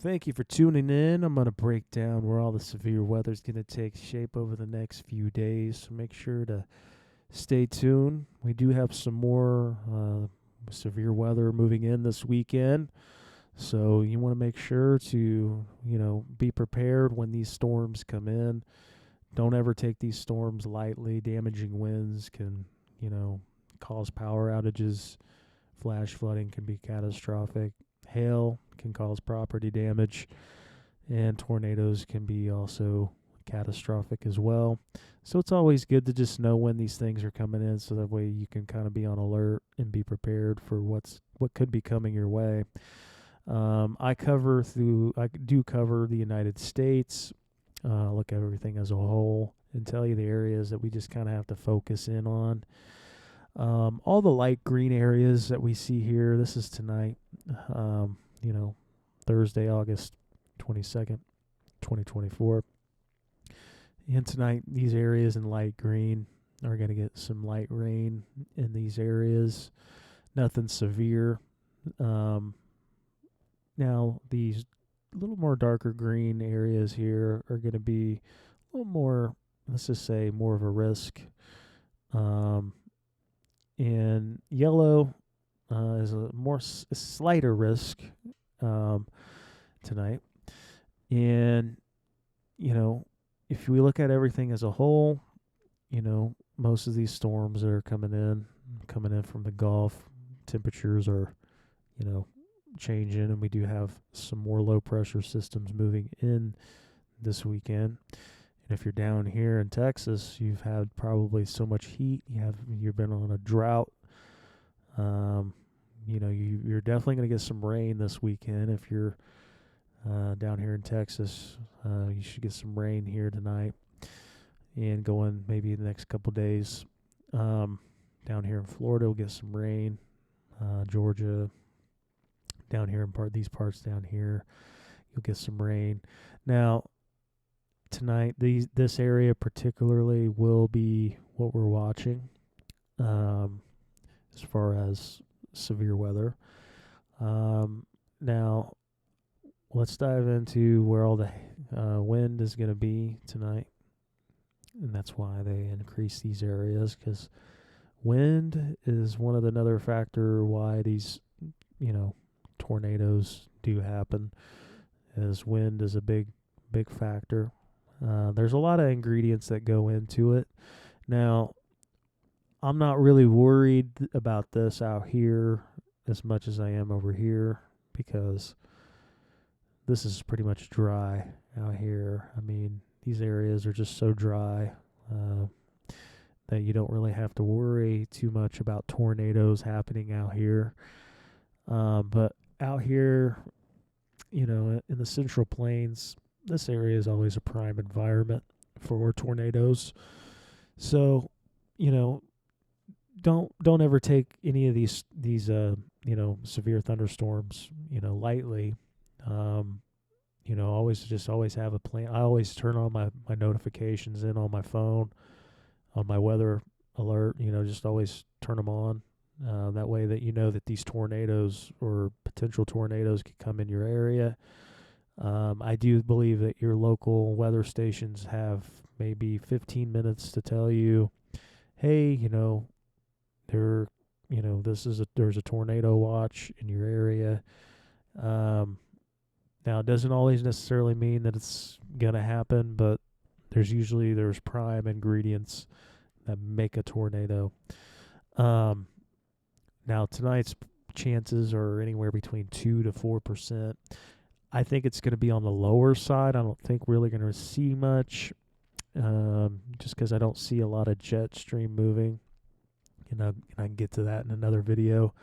Thank you for tuning in. I'm going to break down where all the severe weather is going to take shape over the next few days. So make sure to stay tuned. We do have some more severe weather moving in this weekend. So you want to make sure to, be prepared when these storms come in. Don't ever take these storms lightly. Damaging winds can, cause power outages. Flash flooding can be catastrophic. Hail can cause property damage, and tornadoes can be also catastrophic as well. So it's always good to just know when these things are coming in, so that way you can kind of be on alert and be prepared for what could be coming your way. I do cover the United States, look at everything as a whole, and tell you the areas that we just kind of have to focus in on. All the light green areas that we see here, this is tonight, Thursday, August 22nd, 2024. And tonight, these areas in light green are going to get some light rain in these areas. Nothing severe. Now, these little more darker green areas here are going to be a little more, let's just say, more of a risk. And yellow is a slighter risk tonight. And, if we look at everything as a whole, most of these storms that are coming in from the Gulf, temperatures are, changing, and we do have some more low pressure systems moving in this weekend. And if you're down here in Texas, you've had probably so much heat. You've been on a drought. You're definitely going to get some rain this weekend. If you're down here in Texas, you should get some rain here tonight and going maybe the next couple days. Down here in Florida, we'll get some rain. Georgia, down here in these parts down here, you'll get some rain. Now, tonight, this area particularly will be what we're watching as far as severe weather. Now, let's dive into where all the wind is going to be tonight. And that's why they increase these areas, because wind is another factor why these, tornadoes do happen, as wind is a big factor. There's a lot of ingredients that go into it. Now, I'm not really worried about this out here as much as I am over here, because this is pretty much dry out here. I mean, these areas are just so dry that you don't really have to worry too much about tornadoes happening out here. But out here, in the Central Plains, this area is always a prime environment for tornadoes. So, don't ever take any of these severe thunderstorms, lightly. Always have a plan. I always turn on my notifications in on my phone, on my weather alert, just always turn them on. That way that that these tornadoes or potential tornadoes could come in your area. I do believe that your local weather stations have maybe 15 minutes to tell you, hey, there's a tornado watch in your area. Now, it doesn't always necessarily mean that it's gonna happen, but there's prime ingredients that make a tornado. Now, tonight's chances are anywhere between 2 to 4%. I think it's going to be on the lower side. I don't think we're really going to see much, just because I don't see a lot of jet stream moving. And I can get to that in another video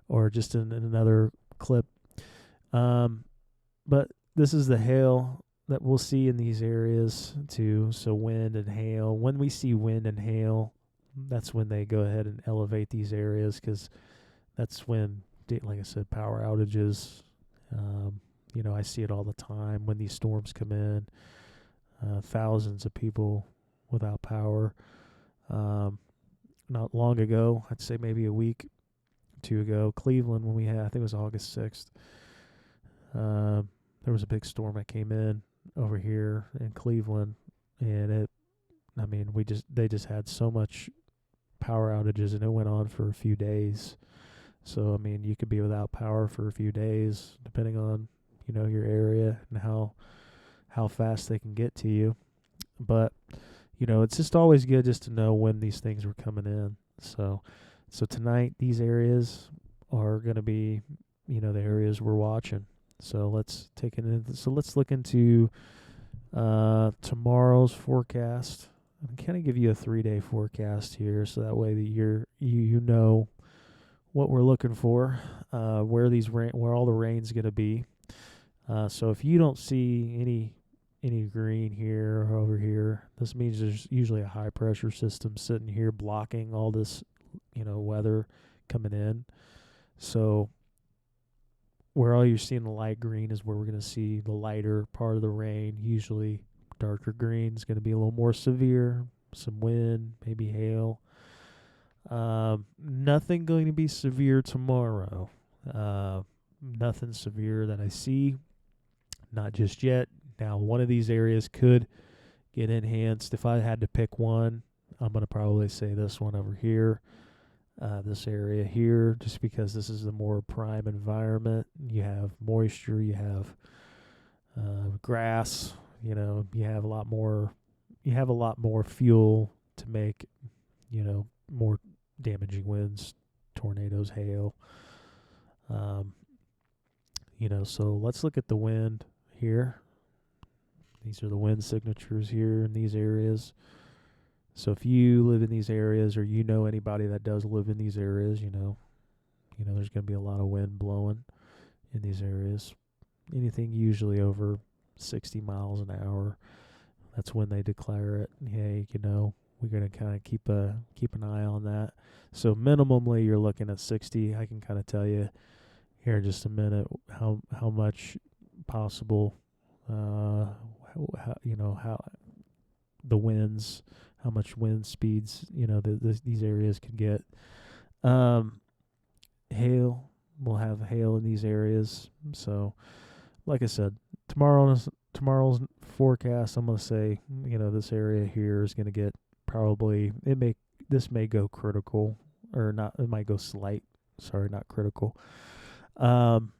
or just in another clip. But this is the hail that we'll see in these areas too. So wind and hail. When we see wind and hail, that's when they go ahead and elevate these areas, because that's when, like I said, power outages. I see it all the time when these storms come in. Thousands of people without power. Not long ago, I'd say maybe a week, 2 ago, Cleveland, when we had, I think it was August 6th, there there was a big storm that came in over here in Cleveland, and they just had so much power outages, and it went on for a few days. So, I mean, you could be without power for a few days, depending on, your area and how fast they can get to you. But, it's just always good just to know when these things were coming in. So tonight, these areas are going to be, the areas we're watching. So let's look into tomorrow's forecast. I'm kind of give you a 3-day forecast here, so that way that you know what we're looking for, where all the rain's going to be. So if you don't see any green here or over here, this means there's usually a high pressure system sitting here blocking all this, weather coming in. So where all you're seeing the light green is where we're going to see the lighter part of the rain. Usually darker green is going to be a little more severe, some wind, maybe hail. Nothing going to be severe tomorrow. Nothing severe that I see. Not just yet. Now, one of these areas could get enhanced. If I had to pick one, I'm going to probably say this one over here. This area here, just because this is the more prime environment. You have moisture, you have grass, you have a lot more fuel to make, more damaging winds, tornadoes, hail. So let's look at the wind here. These are the wind signatures here in these areas. So if you live in these areas, or anybody that does live in these areas, there's going to be a lot of wind blowing in these areas. Anything usually over 60 miles an hour. That's when they declare it. Hey, we're going to kind of keep an eye on that. So minimally, you're looking at 60. I can kind of tell you here in just a minute how much possible, how the winds, how much wind speeds, these areas can get. Hail, we'll have hail in these areas. So, like I said, tomorrow's forecast, I'm going to say, this area here is going to get probably, this may go critical, or not, it might go slight, not critical. And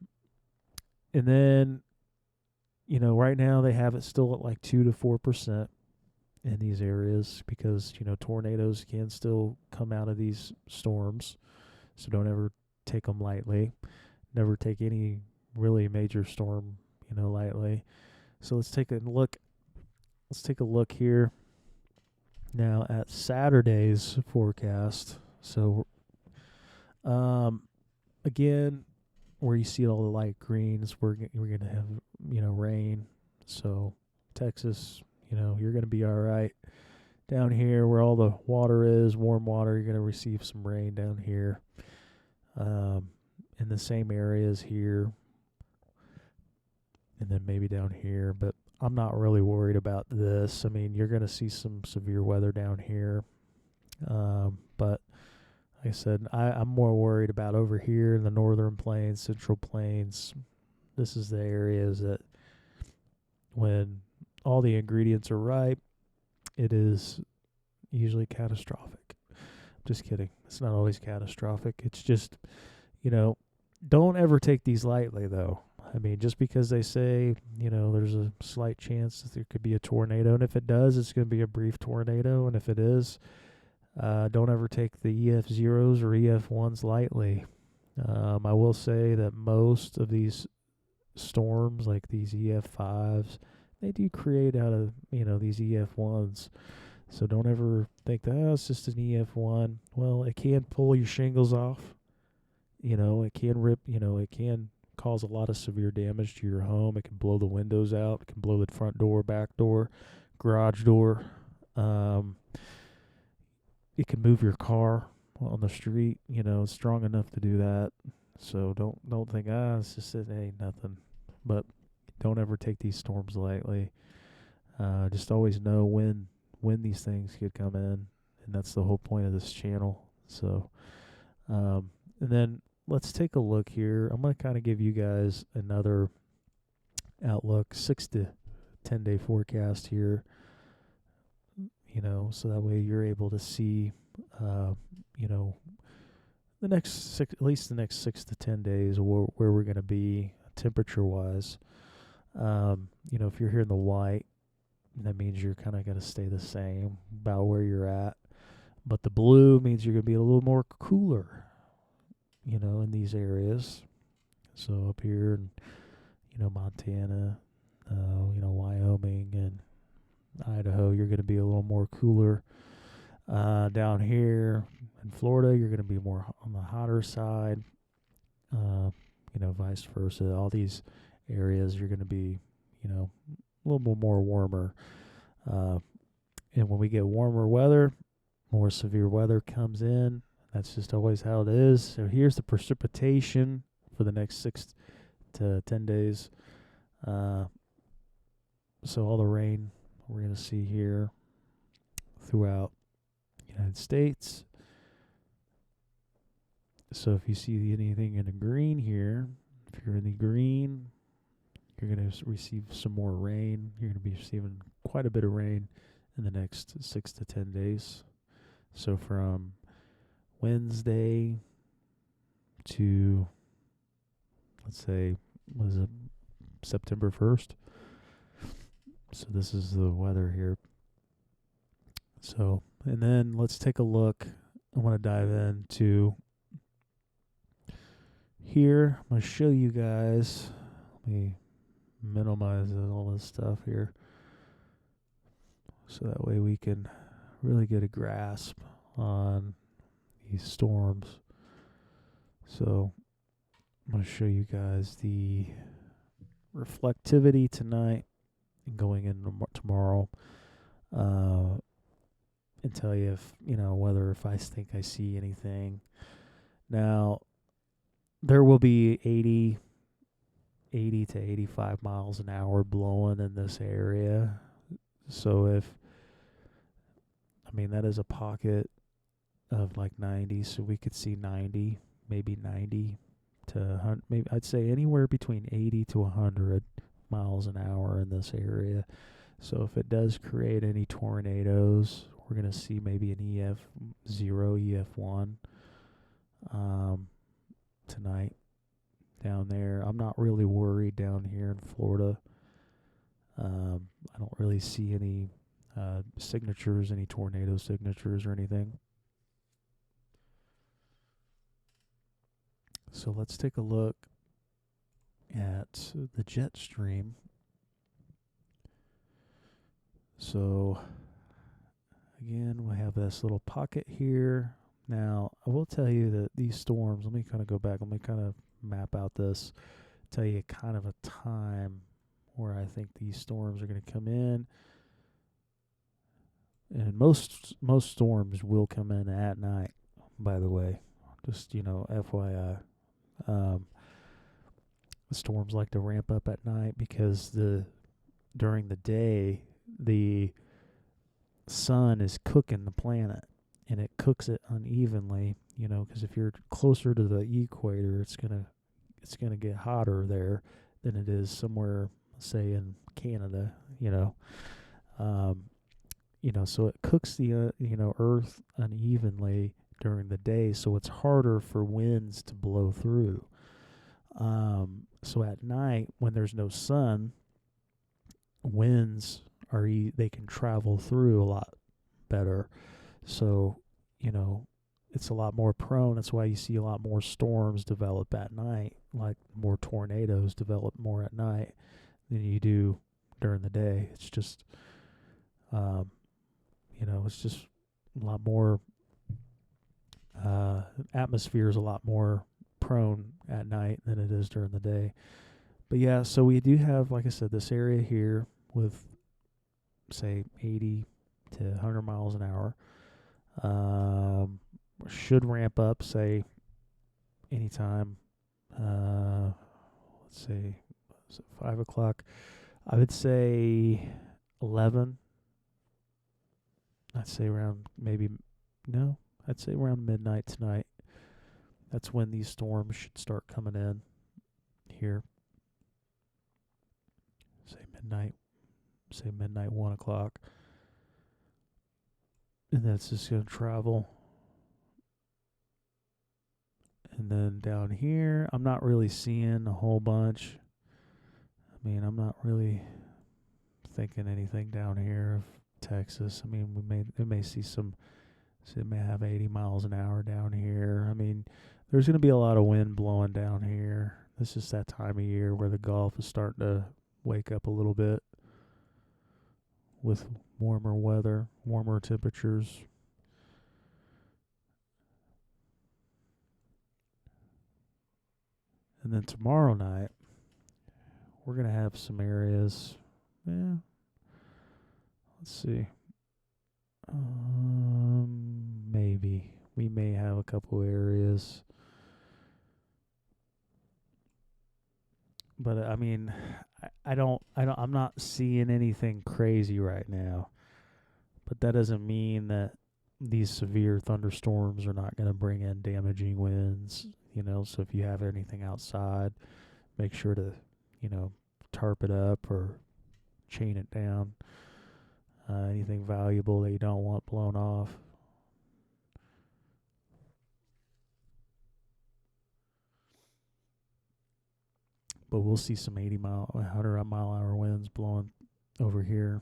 then, right now they have it still at like 2 to 4% in these areas, because, tornadoes can still come out of these storms. So don't ever take them lightly. Never take any really major storm, lightly. So let's take a look. Let's take a look here now at Saturday's forecast. So, again, where you see all the light greens, we're going to have, rain. So Texas, you're going to be all right. Down here where all the water is, warm water, you're going to receive some rain down here. In the same areas here, and then maybe down here, but I'm not really worried about this. I mean, you're going to see some severe weather down here. But like I said, I'm more worried about over here in the northern plains, central plains. This is the areas that when all the ingredients are ripe, it is usually catastrophic. Just kidding. It's not always catastrophic. It's just, don't ever take these lightly, though. I mean, just because they say, there's a slight chance that there could be a tornado, and if it does, it's going to be a brief tornado, and if it is, don't ever take the EF0s or EF1s lightly. I will say that most of these storms, like these EF5s, they do create out of, these EF1s. So don't ever think that, it's just an EF1. Well, it can pull your shingles off. It can rip, it can cause a lot of severe damage to your home. It can blow the windows out. It can blow the front door, back door, garage door. It can move your car on the street. It's strong enough to do that. So don't think, it's just, it ain't nothing. But don't ever take these storms lightly. Just always know when these things could come in, and that's the whole point of this channel. So, and then let's take a look here. I'm going to kind of give you guys another outlook, 6 to 10 day forecast here. So that way you're able to see, uh, you know, at least the next 6 to 10 days, where we're going to be temperature wise. If you're here in the white, that means you're kind of going to stay the same about where you're at. But the blue means you're going to be a little more cooler, in these areas. So up here in, Montana, Wyoming and Idaho, you're going to be a little more cooler. Down here in Florida, you're going to be more on the hotter side. Vice versa. All these areas, you're going to be, a little bit more warmer. And when we get warmer weather, more severe weather comes in. That's just always how it is. So here's the precipitation for the next 6 to 10 days. So all the rain we're going to see here throughout the United States. So if you see anything in the green here, if you're in the green, you're going to receive some more rain. You're going to be receiving quite a bit of rain in the next 6 to 10 days. So from Wednesday to, let's say, September 1st. So this is the weather here. So, and then let's take a look. I want to dive into here. I'm going to show you guys. Let me minimize all this stuff here, so that way we can really get a grasp on these storms. So I'm going to show you guys the reflectivity tonight and going into tomorrow, and tell you if I think I see anything. Now, there will be 80 to 85 miles an hour blowing in this area. So that is a pocket of like 90, so we could see 90, maybe 90 to 100, maybe I'd say anywhere between 80 to 100 miles an hour in this area. So if it does create any tornadoes, we're going to see maybe an EF0, EF1 tonight down there. I'm not really worried down here in Florida. I don't really see any signatures, any tornado signatures or anything. So let's take a look at the jet stream. So again, we have this little pocket here. Now, I will tell you that these storms, let me kind of go back, let me kind of map out this, tell you kind of a time where I think these storms are going to come in. And most storms will come in at night, by the way. Just, FYI. Storms like to ramp up at night because during the day, the sun is cooking the planet, and it cooks it unevenly, because if you're closer to the equator, it's gonna get hotter there than it is somewhere, say in Canada, so it cooks the Earth unevenly during the day, so it's harder for winds to blow through. So at night, when there's no sun, winds they can travel through a lot better. So, it's a lot more prone. That's why you see a lot more storms develop at night, like more tornadoes develop more at night than you do during the day. It's just, it's just a lot more, atmosphere is a lot more prone at night than it is during the day. But yeah, so we do have, like I said, this area here with, say, 80 to 100 miles an hour. Should ramp up, say, anytime, let's say, 5 o'clock. I would say 11. I'd say around I'd say around midnight tonight. That's when these storms should start coming in here. midnight, say midnight, 1 o'clock. And that's just going to travel. And then down here, I'm not really seeing a whole bunch. I mean, I'm not really thinking anything down here of Texas. I mean, it may see some, so it may have 80 miles an hour down here. I mean, there's going to be a lot of wind blowing down here. This is that time of year where the Gulf is starting to wake up a little bit with warmer weather, warmer temperatures. And then tomorrow night, we're going to have some areas. Yeah. Let's see. Maybe. We may have a couple areas. But I mean, I'm not seeing anything crazy right now. But that doesn't mean that these severe thunderstorms are not going to bring in damaging winds, so if you have anything outside, make sure to, tarp it up or chain it down. Anything valuable that you don't want blown off. But we'll see some 100 mile hour winds blowing over here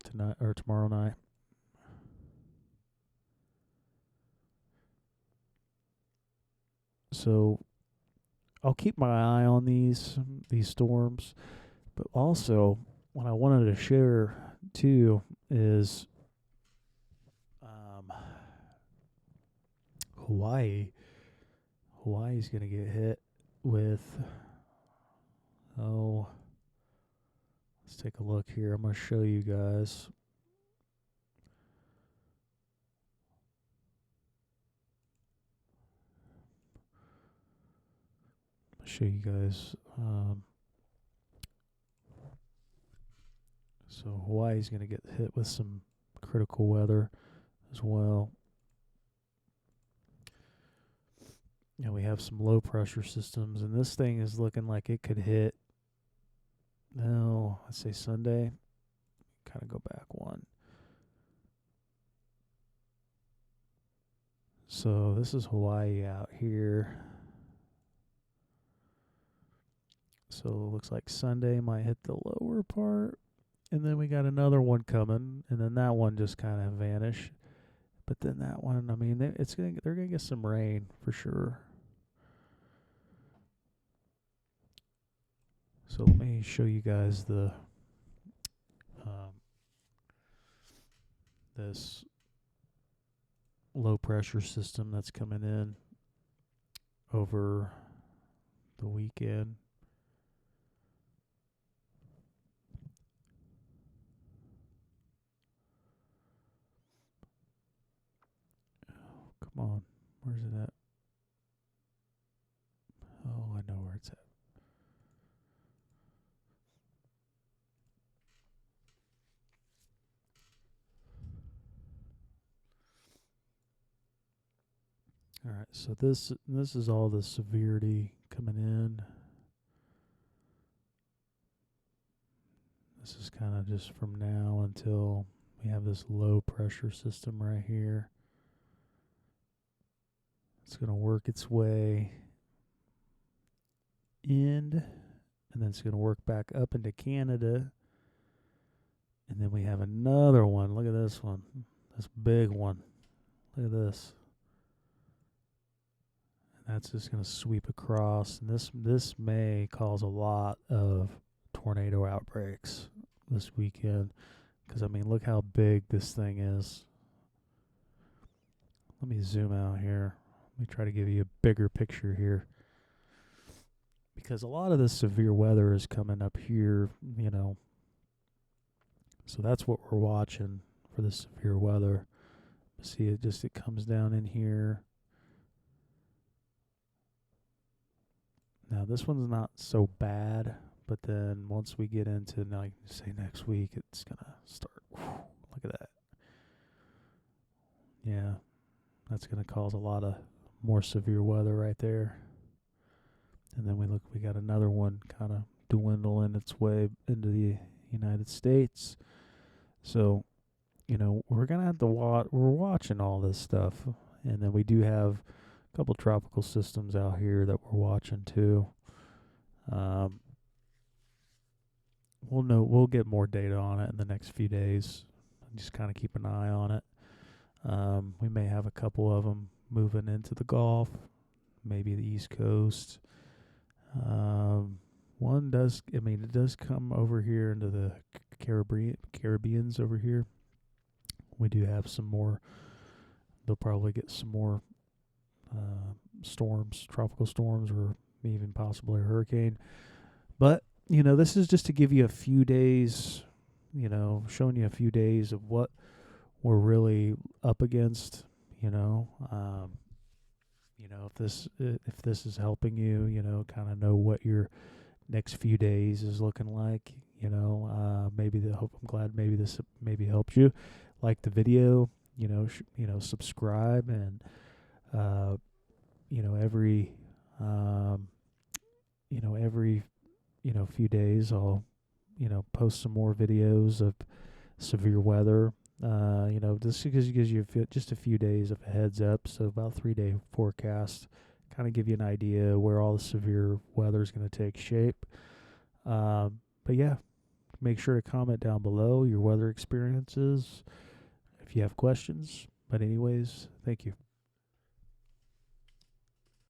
tonight or tomorrow night. So I'll keep my eye on these storms, but also what I wanted to share too is Hawaii. Hawaii's gonna get hit with let's take a look here. I'm gonna show you guys. So Hawaii's going to get hit with some critical weather as well. And we have some low pressure systems, and this thing is looking like it could hit, let's say Sunday. Kind of go back one. So this is Hawaii out here. So it looks like Sunday might hit the lower part. And then we got another one coming. And then that one just kind of vanished. But then that one, I mean, they're going to get some rain for sure. So let me show you guys this low pressure system that's coming in over the weekend. Come on, where's it at? Oh, I know where it's at. All right, so this is all the severity coming in. This is kind of just from now until we have this low pressure system right here. It's going to work its way in, and then it's going to work back up into Canada. And then we have another one. Look at this one. This big one. Look at this. And that's just going to sweep across. And this may cause a lot of tornado outbreaks this weekend. Because, I mean, look how big this thing is. Let me zoom out here. Let me try to give you a bigger picture here. Because a lot of this severe weather is coming up here, So that's what we're watching for the severe weather. See, it comes down in here. Now, this one's not so bad, but then once we get into, like, say, next week, it's going to start. Look at that. Yeah, that's going to cause a lot of more severe weather right there. And then we got another one kind of dwindling its way into the United States. So, we're gonna have to watch. We're watching all this stuff, and then we do have a couple tropical systems out here that we're watching too. Um, we'll know. We'll get more data on it in the next few days. Just kind of keep an eye on it. We may have a couple of them moving into the Gulf, maybe the East Coast. One does. I mean, it does come over here into the Caribbeans over here. We do have some more. They'll probably get some more storms, tropical storms, or even possibly a hurricane. But this is just to give you a few days. Showing you a few days of what we're really up against. If this is helping you, kind of know what your next few days is looking like. I'm glad maybe this maybe helped you. Like the video, subscribe, and every every few days I'll post some more videos of severe weather. Just because it gives you just a few days of a heads up, so about 3-day forecast, kind of give you an idea where all the severe weather is going to take shape. But yeah, make sure to comment down below your weather experiences if you have questions. But anyways, thank you.